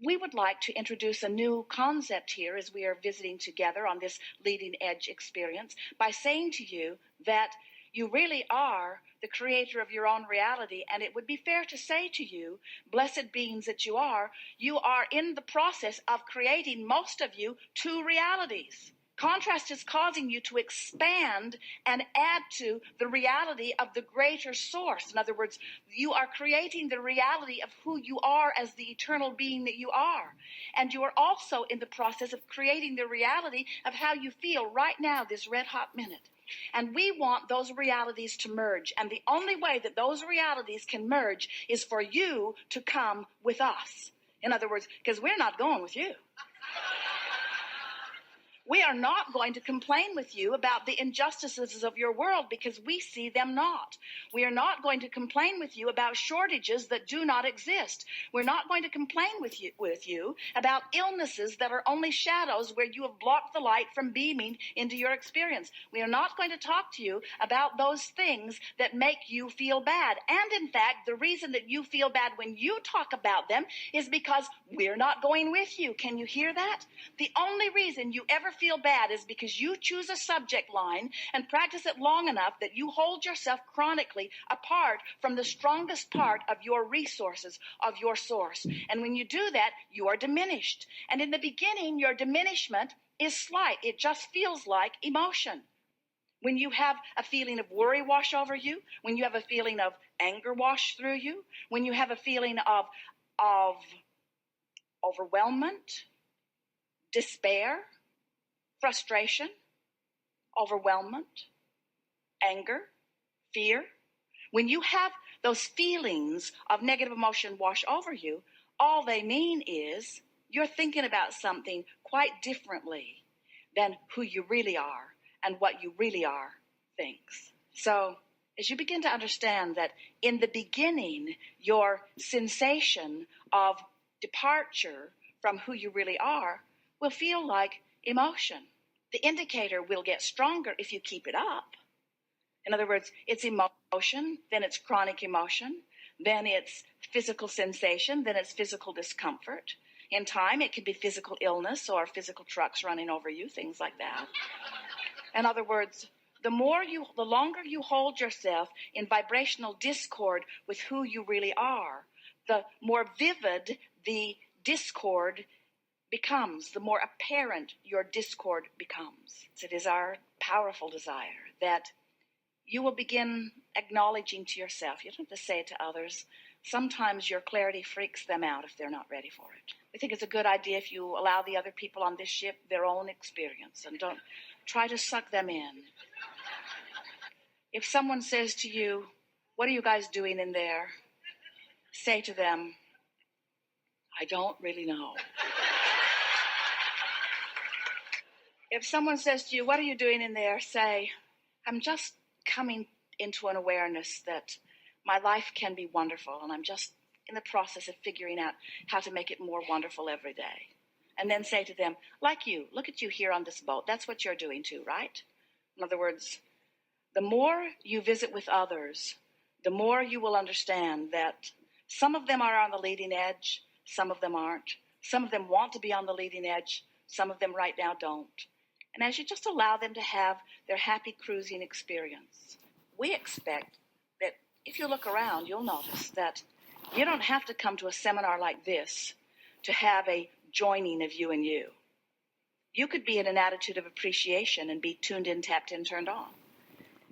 we would like to introduce a new concept here as we are visiting together on this leading edge experience by saying to you that you really are the creator of your own reality, and it would be fair to say to you, blessed beings that you are in the process of creating, most of you, two realities. Contrast is causing you to expand and add to the reality of the greater source. In other words, you are creating the reality of who you are as the eternal being that you are. And you are also in the process of creating the reality of how you feel right now, this red hot minute. And we want those realities to merge. And the only way that those realities can merge is for you to come with us. In other words, because we're not going with you. We are not going to complain with you about the injustices of your world because we see them not. We are not going to complain with you about shortages that do not exist. We're not going to complain with you about illnesses that are only shadows where you have blocked the light from beaming into your experience. We are not going to talk to you about those things that make you feel bad. And in fact, the reason that you feel bad when you talk about them is because we're not going with you. Can you hear that? The only reason you ever feel bad is because you choose a subject line and practice it long enough that you hold yourself chronically apart from the strongest part of your resources, of your source. And when you do that, you are diminished. And in the beginning, your diminishment is slight. It just feels like emotion. When you have a feeling of worry wash over you, when you have a feeling of anger wash through you, when you have a feeling of overwhelmment, despair, frustration, overwhelmment, anger, fear. When you have those feelings of negative emotion wash over you, all they mean is you're thinking about something quite differently than who you really are and what you really are thinks. So as you begin to understand that in the beginning, your sensation of departure from who you really are will feel like emotion. The indicator will get stronger if you keep it up. In other words, it's emotion, then it's chronic emotion, then it's physical sensation, then it's physical discomfort. In time, it could be physical illness or physical trucks running over you, things like that. In other words, the longer you hold yourself in vibrational discord with who you really are, the more vivid the discord becomes, the more apparent your discord becomes. It is our powerful desire that you will begin acknowledging to yourself. You don't have to say it to others. Sometimes your clarity freaks them out if they're not ready for it. We think it's a good idea if you allow the other people on this ship their own experience and don't try to suck them in. If someone says to you, "What are you guys doing in there?" say to them, "I don't really know." If someone says to you, "What are you doing in there?" say, "I'm just coming into an awareness that my life can be wonderful, and I'm just in the process of figuring out how to make it more wonderful every day." And then say to them, "Like you, look at you here on this boat. That's what you're doing too, right?" In other words, the more you visit with others, the more you will understand that some of them are on the leading edge, some of them aren't. Some of them want to be on the leading edge, some of them right now don't. And as you just allow them to have their happy cruising experience, we expect that if you look around, you'll notice that you don't have to come to a seminar like this to have a joining of you and you. You could be in an attitude of appreciation and be tuned in, tapped in, turned on.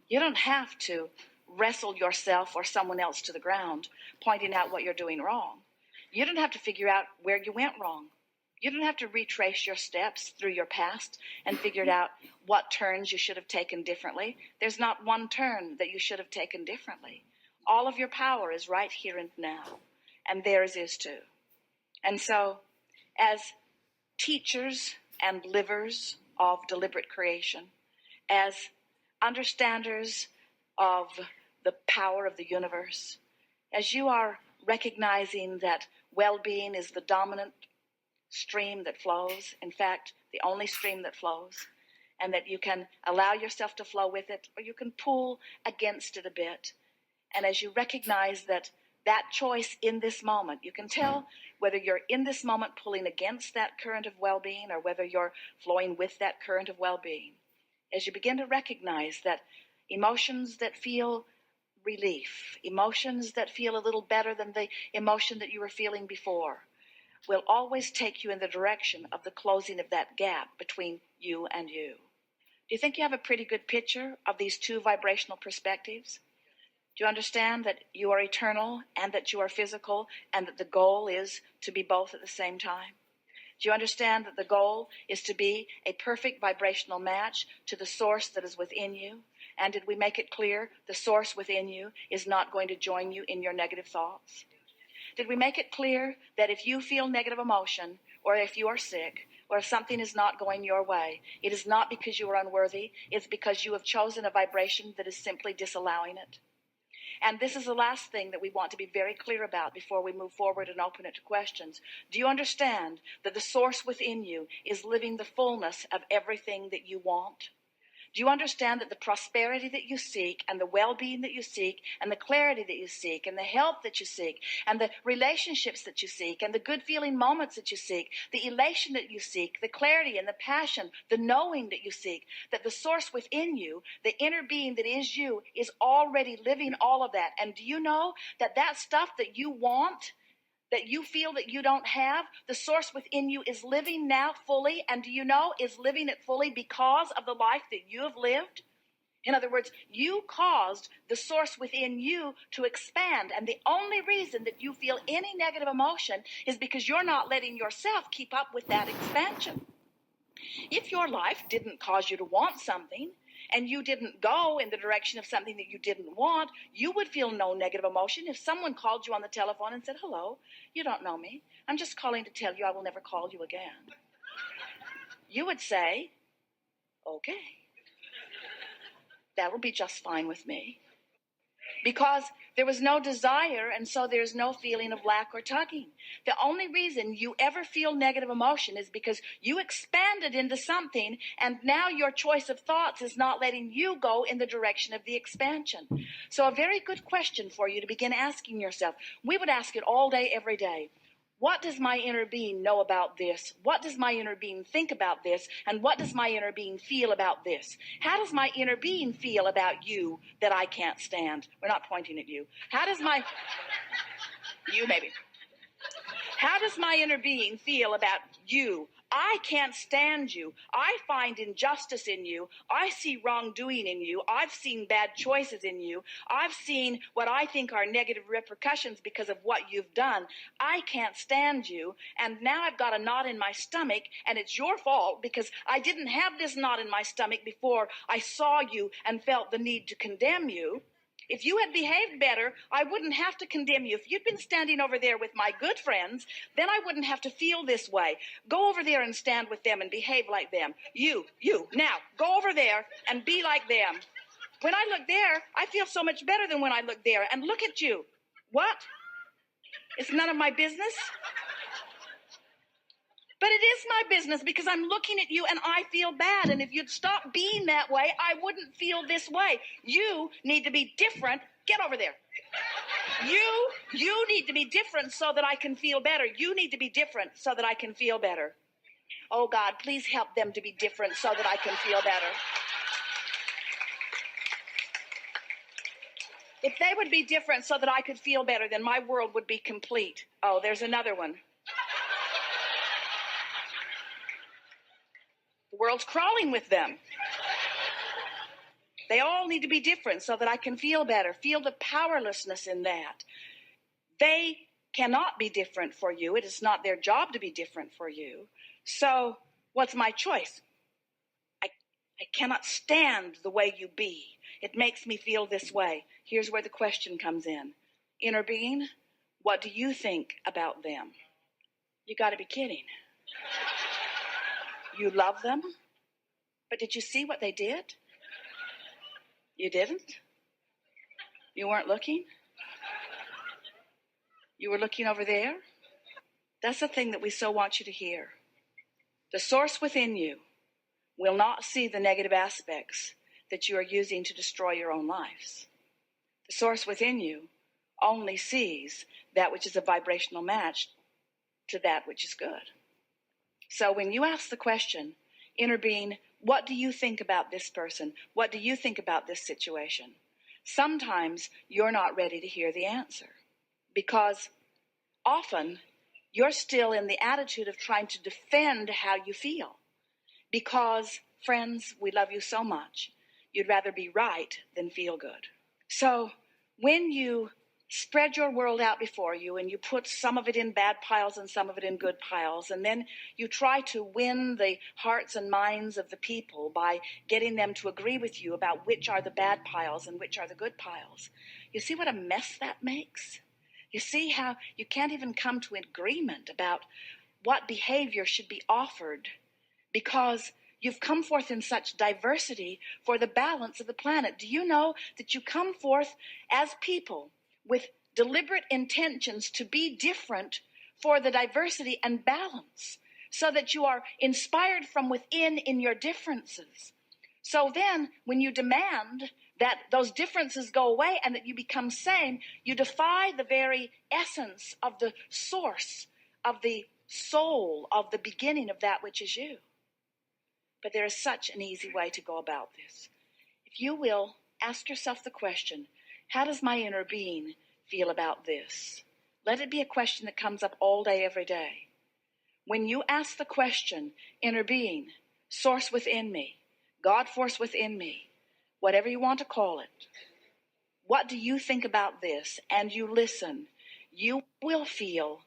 You don't have to wrestle yourself or someone else to the ground, pointing out what you're doing wrong. You don't have to figure out where you went wrong. You don't have to retrace your steps through your past and figure out what turns you should have taken differently. There's not one turn that you should have taken differently. All of your power is right here and now, and theirs is too. And so, as teachers and livers of deliberate creation, as understanders of the power of the universe, as you are recognizing that well-being is the dominant stream that flows, in fact, the only stream that flows, and that you can allow yourself to flow with it, or you can pull against it a bit. And as you recognize that that choice in this moment. You can tell whether you're in this moment pulling against that current of well-being or whether you're flowing with that current of well-being. As you begin to recognize that emotions that feel relief, emotions that feel a little better than the emotion that you were feeling before, will always take you in the direction of the closing of that gap between you and you. Do you think you have a pretty good picture of these two vibrational perspectives? Do you understand that you are eternal and that you are physical and that the goal is to be both at the same time? Do you understand that the goal is to be a perfect vibrational match to the source that is within you? And did we make it clear the source within you is not going to join you in your negative thoughts? Did we make it clear that if you feel negative emotion, or if you are sick, or if something is not going your way, it is not because you are unworthy, it's because you have chosen a vibration that is simply disallowing it? And this is the last thing that we want to be very clear about before we move forward and open it to questions. Do you understand that the source within you is living the fullness of everything that you want? Do you understand that the prosperity that you seek and the well-being that you seek and the clarity that you seek and the health that you seek and the relationships that you seek and the good feeling moments that you seek, the elation that you seek, the clarity and the passion, the knowing that you seek, that the source within you, the inner being that is you, is already living all of that? And do you know that that stuff that you want, that you feel that you don't have, the source within you is living now fully, and do you know is living it fully because of the life that you have lived? In other words, you caused the source within you to expand, and the only reason that you feel any negative emotion is because you're not letting yourself keep up with that expansion. If your life didn't cause you to want something, and you didn't go in the direction of something that you didn't want, you would feel no negative emotion if someone called you on the telephone and said, "Hello, you don't know me. I'm just calling to tell you I will never call you again." You would say, "Okay, that'll be just fine with me." Because there was no desire, and so there's no feeling of lack or tugging. The only reason you ever feel negative emotion is because you expanded into something, and now your choice of thoughts is not letting you go in the direction of the expansion. So a very good question for you to begin asking yourself. We would ask it all day, every day. What does my inner being know about this? What does my inner being think about this? And what does my inner being feel about this? How does my inner being feel about you that I can't stand? We're not pointing at you. How does my... You maybe. How does my inner being feel about you? I can't stand you. I find injustice in you. I see wrongdoing in you. I've seen bad choices in you. I've seen what I think are negative repercussions because of what you've done. I can't stand you. And now I've got a knot in my stomach, and it's your fault because I didn't have this knot in my stomach before I saw you and felt the need to condemn you. If you had behaved better, I wouldn't have to condemn you. If you'd been standing over there with my good friends, then I wouldn't have to feel this way. Go over there and stand with them and behave like them. You, now, go over there and be like them. When I look there, I feel so much better than when I look there. And look at you. What? It's none of my business? But it is my business because I'm looking at you and I feel bad. And if you'd stop being that way, I wouldn't feel this way. You need to be different. Get over there. You need to be different so that I can feel better. You need to be different so that I can feel better. Oh, God, please help them to be different so that I can feel better. If they would be different so that I could feel better, then my world would be complete. Oh, there's another one. The world's crawling with them. They all need to be different so that I can feel better, feel the powerlessness in that. They cannot be different for you. It is not their job to be different for you. So what's my choice? I cannot stand the way you be. It makes me feel this way. Here's where the question comes in. Inner being, what do you think about them? You got to be kidding. You love them, but did you see what they did? You didn't? You weren't looking? You were looking over there? That's the thing that we so want you to hear. The source within you will not see the negative aspects that you are using to destroy your own lives. The source within you only sees that which is a vibrational match to that which is good. So when you ask the question, inner being, what do you think about this person? What do you think about this situation? Sometimes you're not ready to hear the answer, because often you're still in the attitude of trying to defend how you feel. Because, friends, we love you so much, you'd rather be right than feel good. So when you spread your world out before you and you put some of it in bad piles and some of it in good piles, and then you try to win the hearts and minds of the people by getting them to agree with you about which are the bad piles and which are the good piles, you see what a mess that makes? You see how you can't even come to agreement about what behavior should be offered, because you've come forth in such diversity for the balance of the planet. Do you know that you come forth as people with deliberate intentions to be different for the diversity and balance, so that you are inspired from within in your differences? So then, when you demand that those differences go away and that you become same, you defy the very essence of the source, of the soul, of the beginning of that which is you. But there is such an easy way to go about this. If you will, ask yourself the question, how does my inner being feel about this? Let it be a question that comes up all day, every day. When you ask the question, inner being, source within me, God force within me, whatever you want to call it, what do you think about this? And you listen, you will feel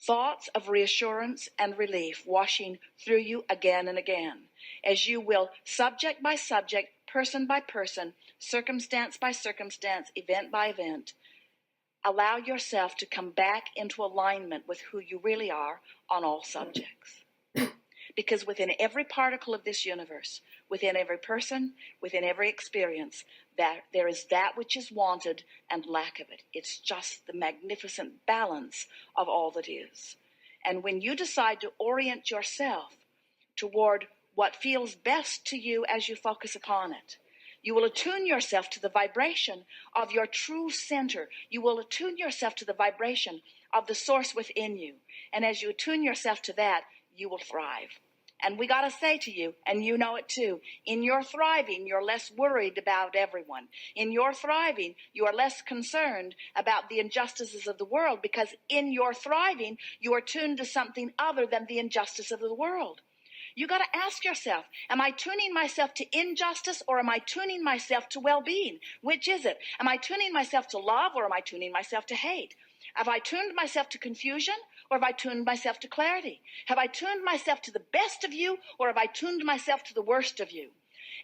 thoughts of reassurance and relief washing through you again and again, as you will, subject by subject, person by person, circumstance by circumstance, event by event, allow yourself to come back into alignment with who you really are on all subjects. Because within every particle of this universe, within every person, within every experience, that there is that which is wanted and lack of it. It's just the magnificent balance of all that is. And when you decide to orient yourself toward what feels best to you as you focus upon it, you will attune yourself to the vibration of your true center. You will attune yourself to the vibration of the source within you. And as you attune yourself to that, you will thrive. And we got to say to you, and you know it too, in your thriving, you're less worried about everyone. In your thriving, you are less concerned about the injustices of the world, because in your thriving, you are tuned to something other than the injustice of the world. You got to ask yourself, am I tuning myself to injustice, or am I tuning myself to well-being? Which is it? Am I tuning myself to love, or am I tuning myself to hate? Have I tuned myself to confusion, or have I tuned myself to clarity? Have I tuned myself to the best of you, or have I tuned myself to the worst of you?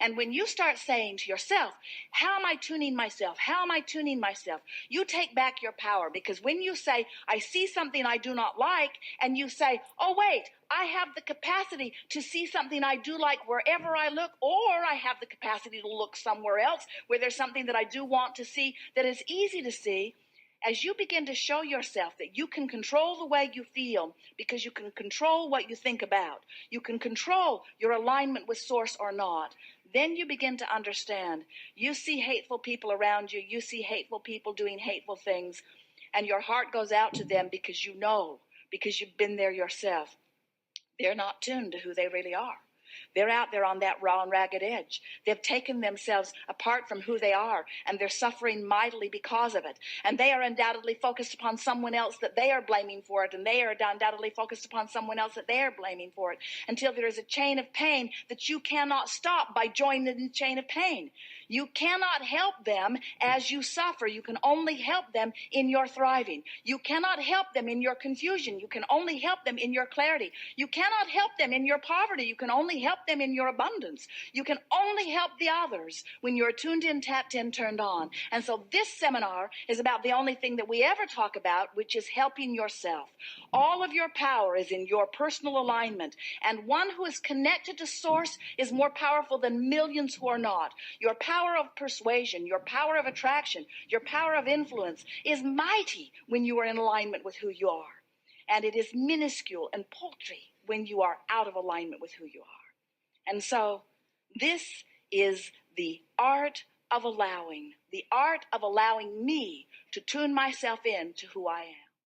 And when you start saying to yourself, how am I tuning myself? How am I tuning myself? You take back your power, because when you say, I see something I do not like, and you say, oh, wait, I have the capacity to see something I do like wherever I look, or I have the capacity to look somewhere else where there's something that I do want to see that is easy to see. As you begin to show yourself that you can control the way you feel, because you can control what you think about, you can control your alignment with source or not, then you begin to understand. You see hateful people around you, you see hateful people doing hateful things, and your heart goes out to them because you know, because you've been there yourself. They're not tuned to who they really are. They're out there on that raw and ragged edge. They've taken themselves apart from who they are, and they're suffering mightily because of it. And they are undoubtedly focused upon someone else that they are blaming for it, and they are undoubtedly focused upon someone else that they are blaming for it, until there is a chain of pain that you cannot stop by joining the chain of pain. You cannot help them as you suffer. You can only help them in your thriving. You cannot help them in your confusion. You can only help them in your clarity. You cannot help them in your poverty. You can only help them in your abundance. You can only help the others when you're tuned in, tapped in, turned on. And so this seminar is about the only thing that we ever talk about, which is helping yourself. All of your power is in your personal alignment. And one who is connected to source is more powerful than millions who are not. Your power of persuasion, your power of attraction, your power of influence is mighty when you are in alignment with who you are. And it is minuscule and paltry when you are out of alignment with who you are. And so this is the art of allowing the art of allowing me to tune myself in to who I am.